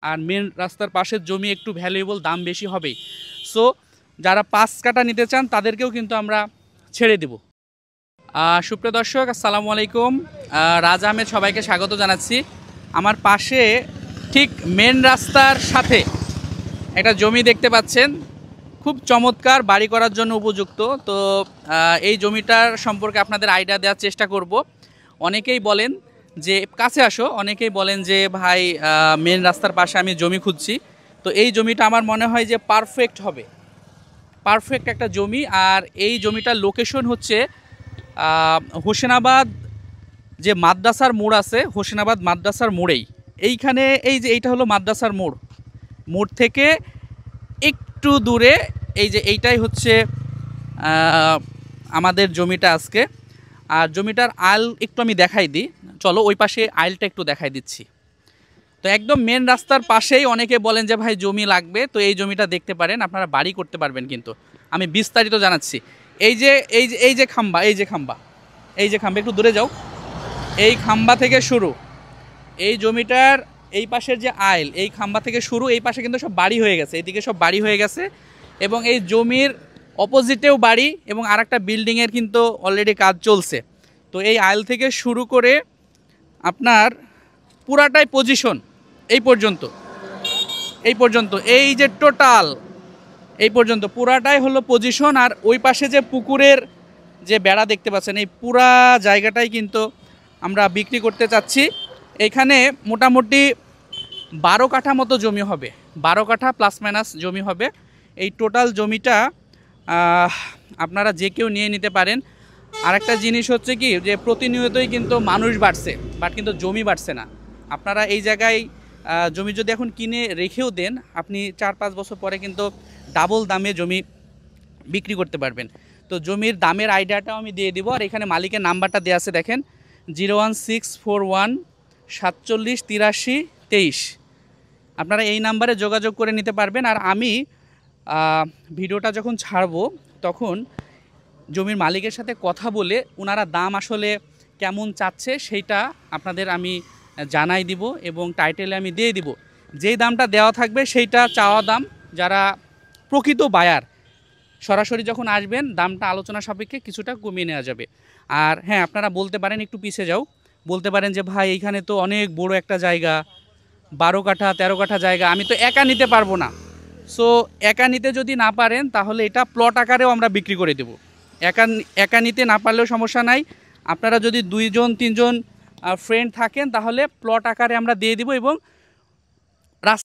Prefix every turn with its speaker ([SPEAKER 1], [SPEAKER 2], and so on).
[SPEAKER 1] আর main রাস্তার পাশের জমি একটু ভ্যালুয়েবল, দাম বেশি হবেই। সো যারা 5 কাঠা নিতে চান তাদেরকেও কিন্তু আমরা ছেড়ে দেব। সুপ্রিয় দর্শক, আসসালামু আলাইকুম। রাজ আহমেদ সবাইকে স্বাগত জানাচ্ছি। আমার পাশে ঠিক মেন রাস্তার সাথে একটা জমি দেখতে পাচ্ছেন, খুব চমৎকার, বাড়ি করার জন্য উপযুক্ত। তো এই জমিটার সম্পর্কে আপনাদের আইডিয়া দেওয়ার চেষ্টা করব। অনেকেই বলেন যে কাছে আসো, অনেকেই বলেন যে ভাই মেন রাস্তার পাশে আমি জমি খুঁজছি। তো এই জমিটা আমার মনে হয় যে পারফেক্ট হবে, পারফেক্ট একটা জমি। আর এই জমিটার লোকেশন হচ্ছে হোসেনাবাদ যে মাদ্রাসার মোড় আছে, হোসেনাবাদ মাদ্রাসার মোড়েই এইখানে, এই যে এইটা হলো মাদ্রাসার মোড়, মোড় থেকে একটু দূরে এই যে এইটাই হচ্ছে আমাদের জমিটা আজকে। আর জমিটার আইল একটু আমি দেখাই দিই, চলো ওই পাশে আইলটা একটু দেখাই দিচ্ছি। তো একদম মেন রাস্তার পাশেই অনেকে বলেন যে ভাই জমি লাগবে, তো এই জমিটা দেখতে পারেন, আপনারা বাড়ি করতে পারবেন। কিন্তু আমি বিস্তারিত জানাচ্ছি। এই যে এই যে খাম্বা, এই যে খাম্বা, এই যে খাম্বা, একটু দূরে যাও, এই খাম্বা থেকে শুরু, এই জমিটার এই পাশের যে আইল, এই খাম্বা থেকে শুরু, এই পাশে কিন্তু সব বাড়ি হয়ে গেছে, এইদিকে সব বাড়ি হয়ে গেছে। এবং এই জমির অপোজিটেও বাড়ি, এবং আর একটা বিল্ডিংয়ের কিন্তু অলরেডি কাজ চলছে। তো এই আইল থেকে শুরু করে আপনার পুরাটাই পজিশন এই পর্যন্ত, এই পর্যন্ত, এই যে টোটাল এই পর্যন্ত পুরাটাই হলো পজিশন। আর ওই পাশে যে পুকুরের যে বেড়া দেখতে পাচ্ছেন, এই পুরা জায়গাটাই কিন্তু আমরা বিক্রি করতে চাচ্ছি। এখানে মোটামুটি 12 কাঠা মতো জমি হবে, 12 কাঠা প্লাস মাইনাস জমি হবে। এই টোটাল জমিটা আপনারা যে কেউ নিয়ে নিতে পারেন। আর একটা জিনিস হচ্ছে কি, যে প্রতিনিয়তই কিন্তু মানুষ বাড়ছে, বাট কিন্তু জমি বাড়ছে না। আপনারা এই জায়গায় জমি যদি এখন কিনে রেখেও দেন, আপনি 4-5 বছর পরে কিন্তু ডাবল দামে জমি বিক্রি করতে পারবেন। তো জমির দামের আইডিয়াটাও আমি দিয়ে দিব। আর এখানে মালিকের নাম্বারটা দেওয়া আছে, দেখেন 01641 47 83 23। আপনারা এই নাম্বারে যোগাযোগ করে নিতে পারবেন। আর আমি ভিডিওটা যখন ছাড়বো তখন জমির মালিকের সাথে কথা বলে ওনারা দাম আসলে কেমন চাচ্ছে সেইটা আপনাদের আমি জানাই দিব, এবং টাইটেলে আমি দিয়ে দিব। যেই দামটা দেওয়া থাকবে সেইটা চাওয়া দাম। যারা প্রকৃত বায়ার সরাসরি যখন আসবেন, দামটা আলোচনা সাপেক্ষে কিছুটা কমিয়ে নেওয়া যাবে। আর হ্যাঁ, আপনারা বলতে পারেন, একটু পিছিয়ে যাও, বলতে পারেন যে ভাই এইখানে তো অনেক বড় একটা জায়গা, 12 কাঠা 13 কাঠা জায়গা, আমি তো একা নিতে পারবো না। সো একা নিতে যদি না পারেন, তাহলে এটা প্লট আকারেও আমরা বিক্রি করে দেব। একা নিতে না পারলেও সমস্যা নাই। আপনারা যদি 2-3 জন ফ্রেন্ড থাকেন, তাহলে প্লট আকারে আমরা দিয়ে দিব, এবং